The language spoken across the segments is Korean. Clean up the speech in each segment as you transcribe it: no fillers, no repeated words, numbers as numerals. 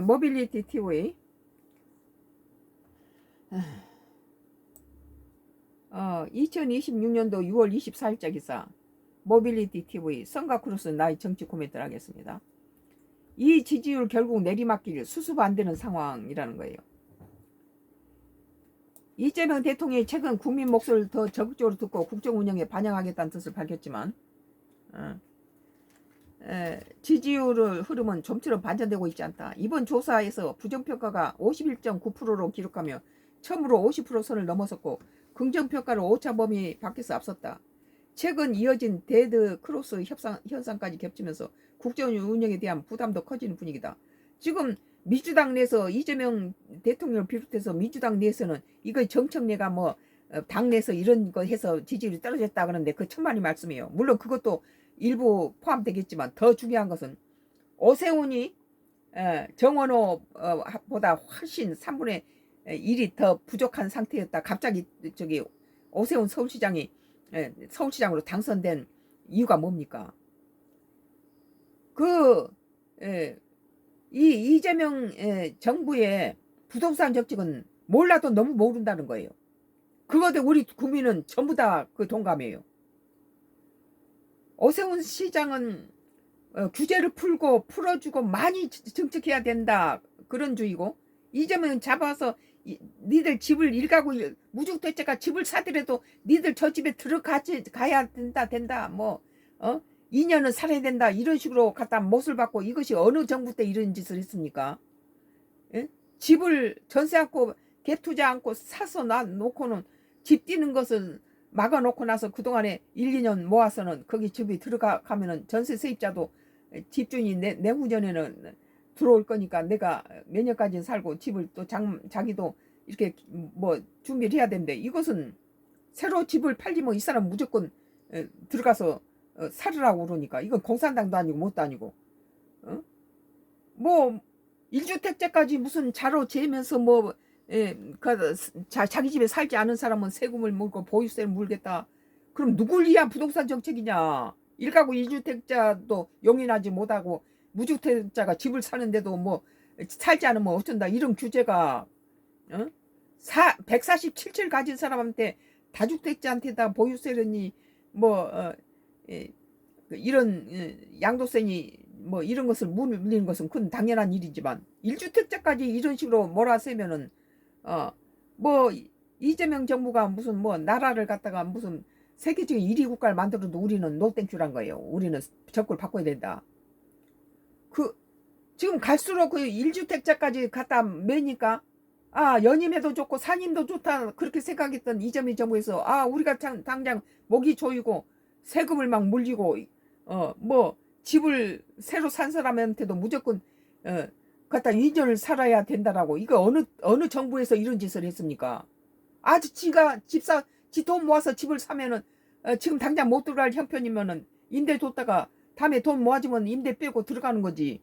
모빌리티 TV 2026년도 6월 24일자 기사 모빌리티 TV 성가크루스 나의 정치 코멘트를 하겠습니다. 이 지지율 결국 내리막길 수습 안 되는 상황이라는 거예요. 이재명 대통령이 최근 국민 목소리를 더 적극적으로 듣고 국정 운영에 반영하겠다는 뜻을 밝혔지만 지지율 흐름은 좀처럼 반전되고 있지 않다. 이번 조사에서 부정평가가 51.9%로 기록하며 처음으로 50% 선을 넘어섰고 긍정평가를 오차 범위 밖에서 앞섰다. 최근 이어진 데드 크로스 현상까지 겹치면서 국정 운영에 대한 부담도 커지는 분위기다. 지금 민주당 내에서 이재명 대통령을 비롯해서 민주당 내에서는 이거 정청래가 당내에서 이런 거 해서 지지율이 떨어졌다 그러는데 그 천만의 말씀이에요. 물론 그것도 일부 포함되겠지만 더 중요한 것은 오세훈이 정원호보다 훨씬 3분의 1이 더 부족한 상태였다. 갑자기 오세훈 서울시장이 서울시장으로 당선된 이유가 뭡니까? 이 이재명 정부의 부동산 정책은 몰라도 너무 모른다는 거예요. 그거에 우리 국민은 전부 다 그 동감해요. 오세훈 시장은 규제를 풀어주고 많이 정책해야 된다 그런 주의고, 이재명은 잡아서 니들 집을 일가구 무주택자가 집을 사더라도 니들 저 집에 들어가야 된다 2년은 살아야 된다 이런 식으로 갖다 못을 받고, 이것이 어느 정부 때 이런 짓을 했습니까? 예? 집을 전세 않고 갭 투자 않고 사서 놓고는 집 뛰는 것은 막아놓고 나서 그동안에 1, 2년 모아서는 거기 집이 들어가면은 전세 세입자도 집주인이 내후년에는 들어올 거니까 내가 몇 년까지 살고 집을 또 자기도 이렇게 준비를 해야 되는데, 이것은 새로 집을 팔리면 이 사람 무조건 들어가서 살으라고 그러니까 이건 공산당도 아니고 뭣도 아니고 1주택자까지 무슨 자로 재면서 자기 집에 살지 않은 사람은 세금을 물고 보유세를 물겠다. 그럼 누굴 위한 부동산 정책이냐? 1가구 1주택자도 용인하지 못하고 무주택자가 집을 사는데도 살지 않으면 어쩐다. 이런 규제가 147채를 가진 사람한테 다주택자한테다 보유세니 이런 양도세니 이런 것을 물리는 것은 그건 당연한 일이지만 1주택자까지 이런 식으로 몰아세면은 이재명 정부가 무슨 나라를 갖다가 무슨 세계적인 1위 국가를 만들어도 우리는 노땡큐란 거예요. 우리는 적을 바꿔야 된다. 지금 갈수록 그 1주택자까지 갖다 매니까 연임해도 좋고 산임도 좋다 그렇게 생각했던 이재명 정부에서 우리가 당장 목이 조이고 세금을 막 물리고 집을 새로 산 사람한테도 무조건 갖다 2년을 살아야 된다라고, 이거 어느 정부에서 이런 짓을 했습니까? 지가 지 돈 모아서 집을 사면은 지금 당장 못 들어갈 형편이면은 임대 줬다가 다음에 돈 모아지면 임대 빼고 들어가는 거지.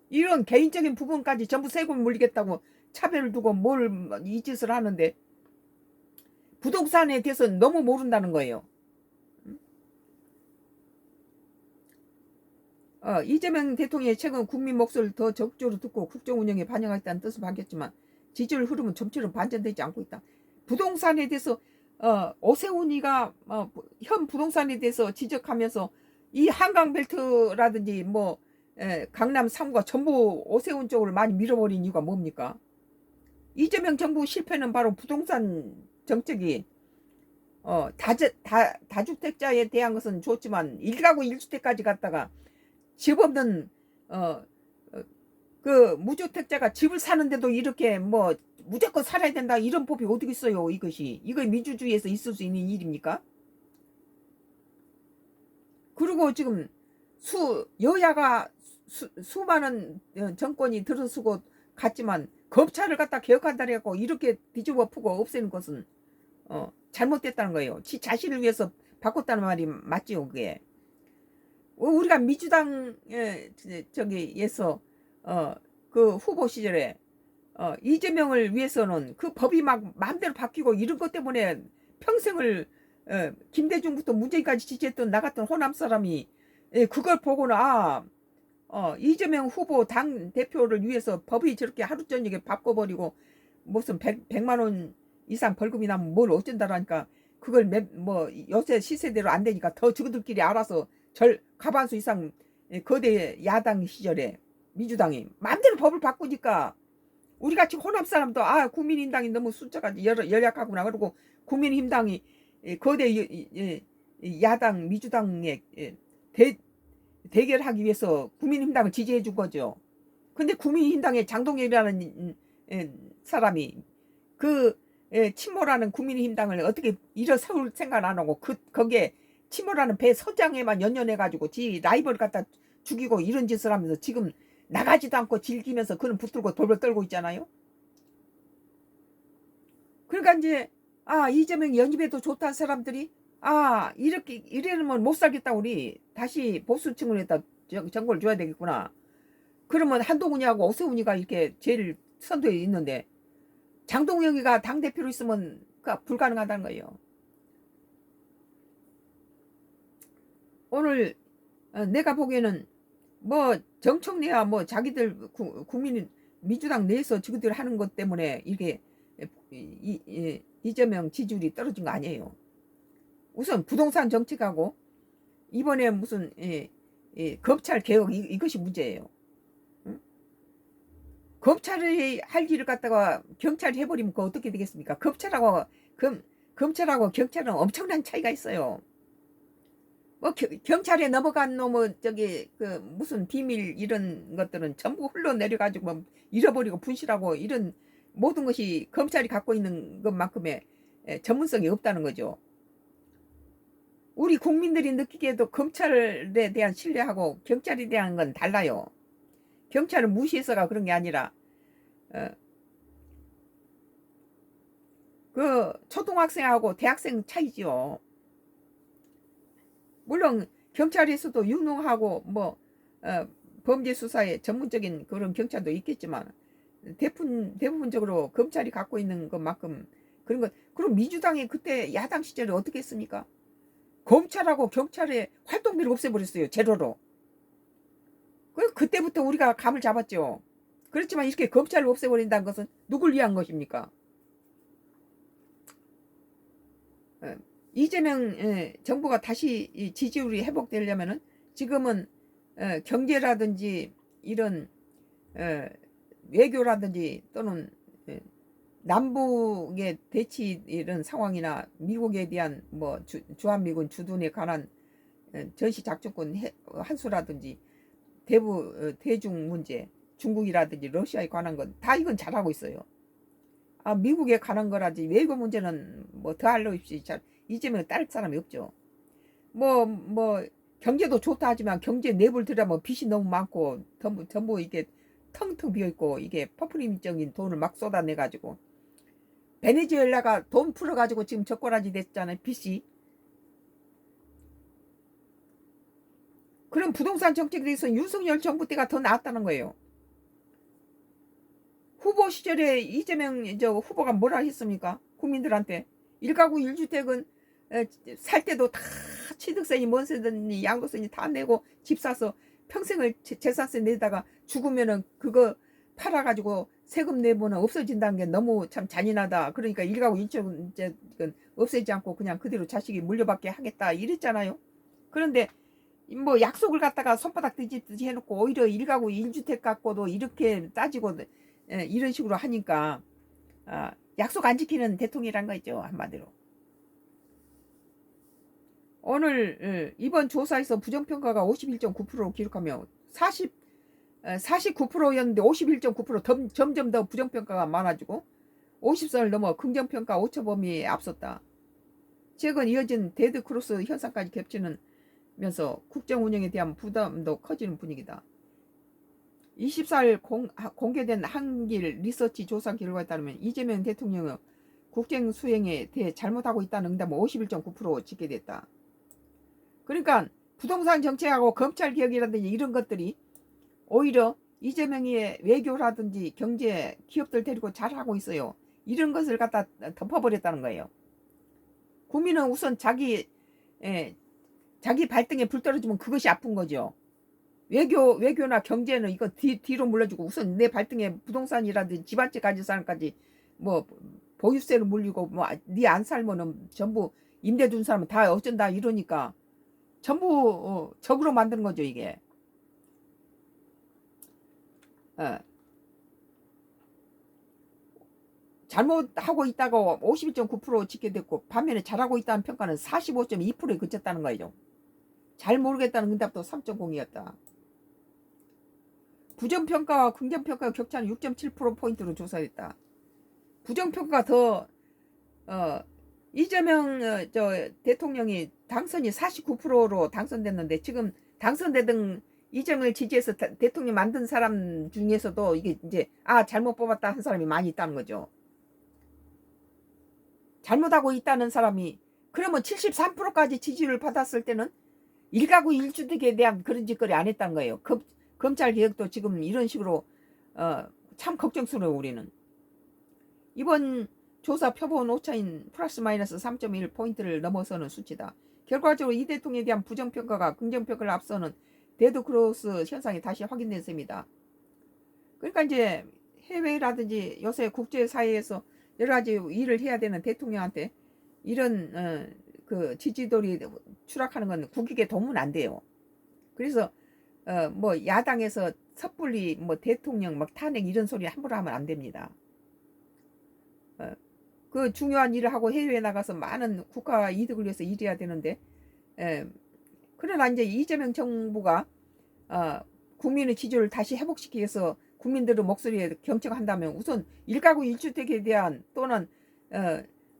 이런 개인적인 부분까지 전부 세금 물리겠다고 차별을 두고 이 짓을 하는데, 부동산에 대해서 너무 모른다는 거예요. 이재명 대통령이 최근 국민 목소리를 더 적극적으로 듣고 국정 운영에 반영하겠다는 뜻을 밝혔지만 지지율 흐름은 좀처럼 반전되지 않고 있다. 부동산에 대해서 오세훈이가 현 부동산에 대해서 지적하면서 이 한강벨트라든지 강남 3구가 전부 오세훈 쪽으로 많이 밀어버린 이유가 뭡니까? 이재명 정부 실패는 바로 부동산 정책이 다주택자에 대한 것은 좋지만 1가구 1주택까지 갔다가 집 없는 그 무주택자가 집을 사는데도 이렇게 무조건 살아야 된다 이런 법이 어디 있어요? 이거 민주주의에서 있을 수 있는 일입니까? 그리고 지금 여야가 수많은 정권이 들어서고 갔지만 검찰을 갖다 개혁한다 해갖고 이렇게 뒤집어 푸고 없애는 것은 잘못됐다는 거예요. 지 자신을 위해서 바꿨다는 말이 맞지요, 그게. 우리가 민주당 저기에서 그 후보 시절에 이재명을 위해서는 그 법이 막 마음대로 바뀌고 이런 것 때문에 평생을 김대중부터 문재인까지 지지했던 나 같은 호남 사람이 그걸 보고는 이재명 후보 당 대표를 위해서 법이 저렇게 하루 저녁에 바꿔버리고 무슨 100만 원 이상 벌금이 나면 뭘 어쩐다라니까 그걸 뭐 요새 시세대로 안 되니까 더 저들끼리 알아서 과반수 이상 거대 야당 시절에 민주당이 마음대로 법을 바꾸니까 우리같이 호남 사람도 국민힘당이 너무 숫자가 열약하구나 그러고 국민힘당이 거대 야당 민주당에 대결하기 위해서 국민힘당을 지지해 준 거죠. 근데 국민힘당의 장동혁이라는 사람이 그 친모라는 국민힘당을 어떻게 일어서올 생각 안 하고 거기에 친모라는 배 서장에만 연연해가지고 지 라이벌 갖다 죽이고 이런 짓을 하면서 지금 나가지도 않고 즐기면서 그는 붙들고 돌을 떨고 있잖아요. 그러니까 이제 이재명 연입에도 좋다는 사람들이 이렇게 이러면 못 살겠다 우리 다시 보수층을 했다 정보를 줘야 되겠구나. 그러면 한동훈이하고 오세훈이가 이렇게 제일 선두에 있는데 장동혁이가 당대표로 있으면 불가능하다는 거예요. 오늘 내가 보기에는 뭐 정청래야 뭐 자기들 국민 민주당 내에서 지그들 하는 것 때문에 이게 이재명 지지율이 떨어진 거 아니에요. 우선 부동산 정책하고 이번에 무슨 검찰 개혁 이것이 문제예요. 응? 검찰이 할 일을 갖다가 경찰이 해버리면 그거 어떻게 되겠습니까? 검찰하고 경찰은 엄청난 차이가 있어요. 뭐 경찰에 넘어간 놈은 무슨 비밀 이런 것들은 전부 흘러내려가지고 뭐 잃어버리고 분실하고 이런 모든 것이 검찰이 갖고 있는 것만큼의 전문성이 없다는 거죠. 우리 국민들이 느끼기에도 검찰에 대한 신뢰하고 경찰에 대한 건 달라요. 경찰은 무시해서가 그런 게 아니라 그 초등학생하고 대학생 차이지요. 물론 경찰에서도 유능하고 뭐 범죄 수사에 전문적인 그런 경찰도 있겠지만 대부분적으로 검찰이 갖고 있는 것만큼 그런 것. 그럼 민주당이 그때 야당 시절에 어떻게 했습니까? 검찰하고 경찰의 활동비를 없애버렸어요. 제로로. 그때부터 우리가 감을 잡았죠. 그렇지만 이렇게 검찰을 없애버린다는 것은 누굴 위한 것입니까? 이재명 정부가 다시 지지율이 회복되려면은 지금은 경제라든지 이런 외교라든지 또는 남북의 대치 이런 상황이나 미국에 대한 뭐 주한미군 주둔에 관한 전시작전권 한수라든지 대중 문제, 중국이라든지 러시아에 관한 건 다 이건 잘하고 있어요. 미국에 관한 거라지 외교 문제는 뭐 더할 로 없이 이재명 따를 사람이 없죠. 뭐 경제도 좋다 하지만 경제 내부를 들여다보면 빚이 너무 많고 전부 이게 텅텅 비어있고 이게 퍼플림적인 돈을 막 쏟아내가지고 베네수엘라가 돈 풀어가지고 지금 적고라지 됐잖아요. 빚이. 그럼 부동산 정책에 대해서 윤석열 정부 때가 더 나았다는 거예요. 후보 시절에 이재명 후보가 뭐라 했습니까? 국민들한테 1가구 1주택은 살 때도 다 취득세니 뭔세든지 양도세니 다 내고 집 사서 평생을 재산세 내다가 죽으면은 그거 팔아가지고 세금 내보는 없어진다는 게 너무 참 잔인하다. 그러니까 1가구 1주택은 없애지 않고 그냥 그대로 자식이 물려받게 하겠다 이랬잖아요. 그런데 뭐 약속을 갖다가 손바닥 뒤집듯이 해놓고 오히려 1가구 1주택 갖고도 이렇게 따지고 이런 식으로 하니까 약속 안 지키는 대통령이란 거죠. 한마디로. 오늘 이번 조사에서 부정평가가 51.9%로 기록하며 49%였는데 51.9% 점점 더 부정평가가 많아지고 50선을 넘어 긍정평가 오차 범위에 앞섰다. 최근 이어진 데드크로스 현상까지 겹치면서 국정 운영에 대한 부담도 커지는 분위기다. 24일 공개된 한길 리서치 조사 결과에 따르면 이재명 대통령의 국정 수행에 대해 잘못하고 있다는 응답은 51.9% 집계됐다. 그러니까 부동산 정책하고 검찰 개혁이라든지 이런 것들이 오히려 이재명의 외교라든지 경제 기업들 데리고 잘하고 있어요. 이런 것을 갖다 덮어버렸다는 거예요. 국민은 우선 자기 발등에 불 떨어지면 그것이 아픈 거죠. 외교나 경제는 이거 뒤로 물러주고 우선 내 발등에 부동산이라든지 집 한 채 가진 사람까지 뭐 보유세를 물리고 뭐 네 안 살면은 전부 임대 준 사람은 다 어쩐다 이러니까 전부 적으로 만드는 거죠 이게. 어. 잘못하고 있다가 52.9% 짓게 됐고 반면에 잘하고 있다는 평가는 45.2%에 그쳤다는 거예요. 잘 모르겠다는 응답도 3.0이었다. 부정평가와 긍정평가 격차는 6.7%포인트로 조사됐다. 부정평가가 더 이재명 대통령이 당선이 49%로 당선됐는데 지금 당선되던 이재명을 지지해서 대통령 만든 사람 중에서도 이게 이제 잘못 뽑았다 한 사람이 많이 있다는 거죠. 잘못하고 있다는 사람이 그러면 73%까지 지지를 받았을 때는 일가구 일주택에 대한 그런 짓거리 안 했다는 거예요. 검찰 개혁도 지금 이런 식으로 참 걱정스러워 우리는. 이번 조사 표본 오차인 플러스 마이너스 3.1포인트를 넘어서는 수치다. 결과적으로 이 대통령에 대한 부정평가가 긍정평가를 앞서는 데드크로스 현상이 다시 확인된 셈이다. 그러니까 이제 해외라든지 요새 국제사회에서 여러 가지 일을 해야 되는 대통령한테 이런 그 지지율이 추락하는 건 국익에 도움은 안 돼요. 그래서 뭐 야당에서 섣불리 뭐 대통령 막 탄핵 이런 소리 함부로 하면 안 됩니다. 그 중요한 일을 하고 해외에 나가서 많은 국가 이득을 위해서 일해야 되는데 그러나 이제 이재명 정부가 국민의 지지를 다시 회복시키기 위해서 국민들의 목소리에 경청한다면 우선 일가구 일주택에 대한 또는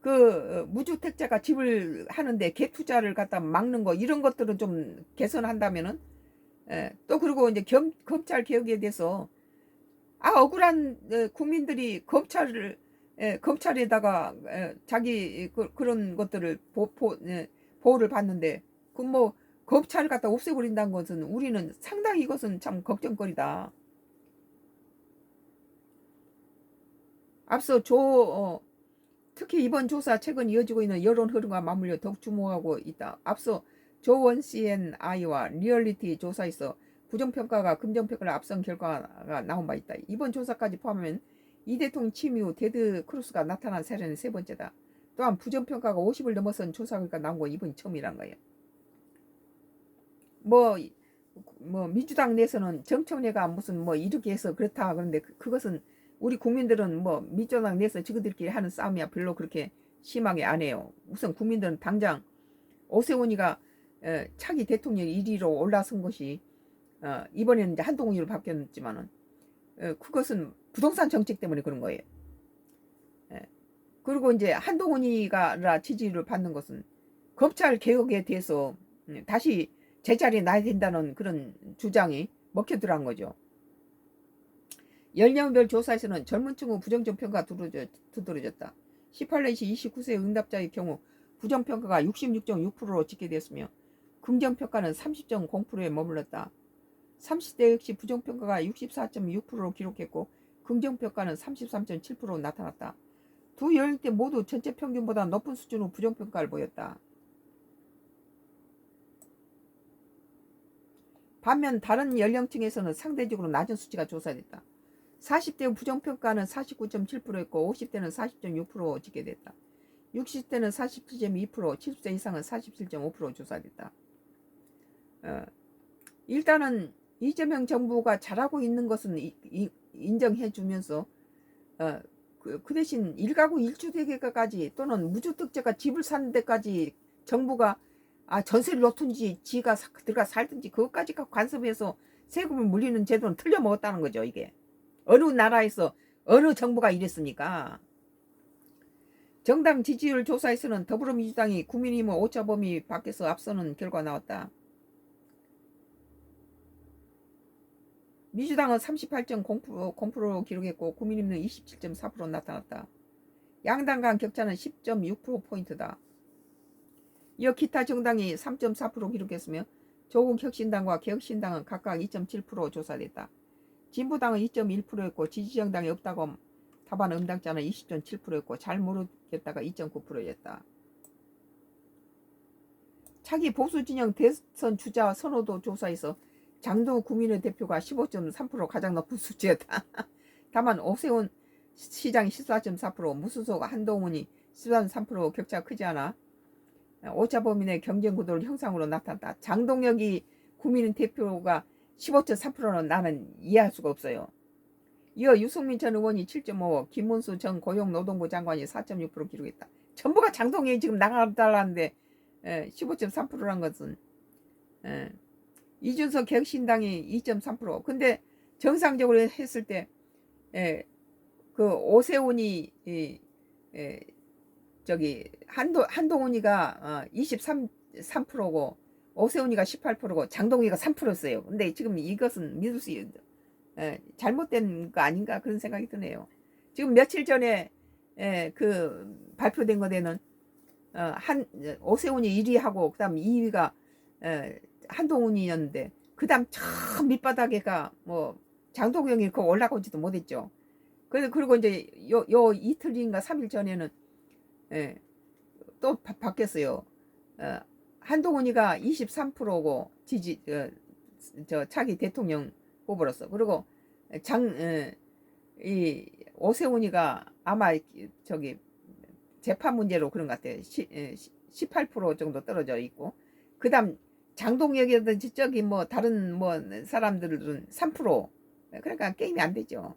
그 무주택자가 집을 하는데 갭 투자를 갖다 막는 거 이런 것들은 좀 개선한다면은 또 그리고 이제 검찰 개혁에 대해서 억울한 국민들이 검찰에다가 자기 그런 것들을 보호를 받는데 그 뭐 검찰을 갖다 없애버린다는 것은 우리는 상당히 이것은 참 걱정거리다. 앞서 특히 이번 조사 최근 이어지고 있는 여론 흐름과 맞물려 더욱 주목하고 있다. 앞서 조원 CNI와 리얼리티 조사에서 부정평가가 긍정평가를 앞선 결과가 나온 바 있다. 이번 조사까지 포함하면 이 대통령 취임 이후 테드 크루스가 나타난 사례는 세 번째다. 또한 부정평가가 50을 넘어선 조사 결과 나온 건 이번이 처음이란 거예요. 뭐 민주당 내에서는 정청래가 무슨 뭐 이렇게 해서 그렇다 그런데 그것은 우리 국민들은 뭐 민주당 내에서 지그들끼리 하는 싸움이야 별로 그렇게 심하게 안 해요. 우선 국민들은 당장 오세훈이가 차기 대통령 1위로 올라선 것이 이번에는 이제 한동훈으로 바뀌었지만은 그것은 부동산 정책 때문에 그런 거예요. 그리고 이제 한동훈이가 지지를 받는 것은 검찰 개혁에 대해서 다시 제자리에 놔야 된다는 그런 주장이 먹혀들어간 거죠. 연령별 조사에서는 젊은 층의 부정평가가 두드러졌다. 18년시 29세 응답자의 경우 부정평가가 66.6%로 집계되었으며 긍정평가는 30.0%에 머물렀다. 30대 역시 부정평가가 64.6%로 기록했고 긍정평가는 33.7%로 나타났다. 두 연령대 모두 전체 평균보다 높은 수준의 부정평가를 보였다. 반면 다른 연령층에서는 상대적으로 낮은 수치가 조사됐다. 40대 부정평가는 49.7%였고 50대는 40.6% 집계됐다. 60대는 47.2%, 70세 이상은 47.5% 조사됐다. 일단은 이재명 정부가 잘하고 있는 것은 인정해 주면서 그 대신 일가구 일주택까지 또는 무주택자가 집을 사는 데까지 정부가 전세를 놓든지 지가 들어가 살든지 그것까지 간섭해서 세금을 물리는 제도는 틀려 먹었다는 거죠. 이게 어느 나라에서 어느 정부가 이랬습니까? 정당 지지율 조사에서는 더불어민주당이 국민의힘 오차범위 밖에서 앞서는 결과 나왔다. 민주당은 38.0% 기록했고 국민의힘은 27.4% 나타났다. 양당 간 격차는 10.6%포인트다. 이어 기타 정당이 3.4% 기록했으며 조국혁신당과 개혁신당은 각각 2.7% 조사됐다. 진보당은 2.1%였고 지지정당이 없다고 답안 응답자는 20.7%였고 잘 모르겠다가 2.9%였다. 차기 보수진영 대선 주자 선호도 조사에서 장동 국민의 대표가 15.3% 가장 높은 수치였다. 다만 오세훈 시장이 14.4%, 무소속 한동훈이 14.3% 격차가 크지 않아 오차 범위 내 경쟁 구도를 형상으로 나타났다. 장동혁이 국민 대표가 15.3%는 나는 이해할 수가 없어요. 이어 유승민 전 의원이 7.5%, 김문수 전 고용노동부 장관이 4.6% 기록했다. 전부가 장동혁이 지금 나가달라는데 15.3%란 것은 이준석 격신당이 2.3%. 근데 정상적으로 했을 때 그 오세훈이 저기 한동훈이가 23%고 오세훈이가 18%고 장동희가 3%였어요. 근데 지금 이것은 믿을 수 잘못된 거 아닌가 그런 생각이 드네요. 지금 며칠 전에 그 발표된 거에는 오세훈이 1위하고 그다음 2위가 한동훈이었는데 그다음 저 밑바닥에가 뭐 장동영이 그 올라가지도 못했죠. 그리고 이제 요 이틀인가 3일 전에는 또 바뀌었어요. 한동훈이가 23%고 저 차기 대통령 후보로서 그리고 이 오세훈이가 아마 저기 재판 문제로 그런 것 같아요. 18% 정도 떨어져 있고 그다음 장동혁이라든지 저기 뭐 다른 뭐 사람들은 3%. 그러니까 게임이 안 되죠.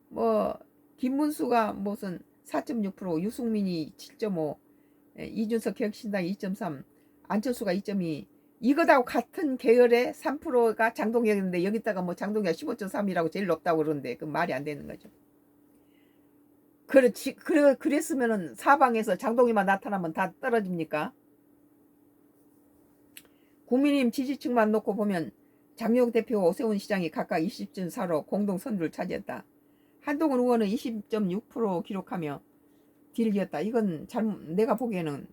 뭐 김문수가 무슨 4.6%, 유승민이 7.5, 이준석 격신당 2.3, 안철수가 2.2. 이거하고 같은 계열의 3%가 장동혁인데 여기다가 뭐 장동혁 15.3이라고 제일 높다고 그러는데 그 말이 안 되는 거죠. 그렇지. 그랬으면은 사방에서 장동희만 나타나면 다 떨어집니까? 국민의힘 지지층만 놓고 보면 장혁 대표와 오세훈 시장이 각각 20.4로 공동 선두를 차지했다. 한동훈 의원은 20.6% 기록하며 뒤를 이었다. 이건 내가 보기에는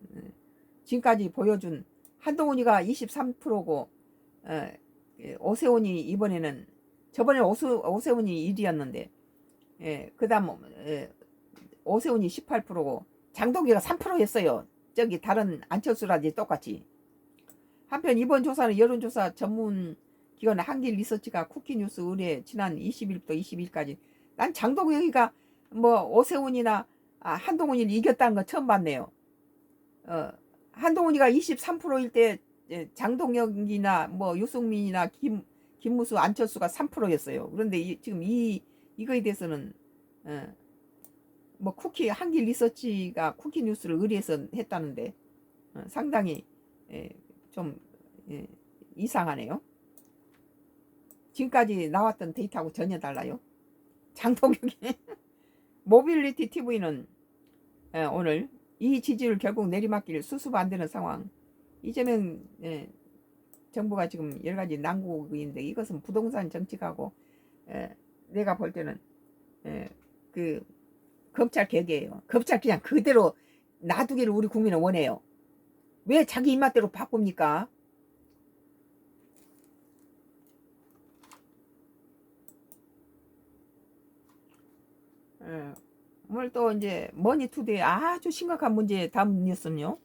지금까지 보여준 한동훈이가 23%고 오세훈이 이번에는 저번에 오세훈이 1위였는데 그 다음 오세훈이 18%고 장동기가 3%였어요. 저기 다른 안철수라든지 똑같이. 한편 이번 조사는 여론조사 전문 기관 한길 리서치가 쿠키뉴스 의뢰 지난 20일부터 22일까지 난 장동혁이가 뭐 오세훈이나 한동훈이를 이겼다는 거 처음 봤네요. 한동훈이가 23%일 때 장동혁이나 뭐 유승민이나 김무수 안철수가 3%였어요. 그런데 지금 이거에 대해서는 뭐 한길 리서치가 쿠키뉴스를 의뢰해서 했다는데 상당히 좀 이상하네요. 지금까지 나왔던 데이터하고 전혀 달라요. 장동혁이 모빌리티 TV는 오늘 이 지지율 결국 내리막길 수습 안 되는 상황. 이재명 정부가 지금 여러 가지 난국인데 이것은 부동산 정책하고 내가 볼 때는 그 검찰 개개예요. 검찰 그냥 그대로 놔두기를 우리 국민은 원해요. 왜 자기 입맛대로 바꿉니까? 오늘 또 이제 머니투데이 아주 심각한 문제 다음 뉴스는요.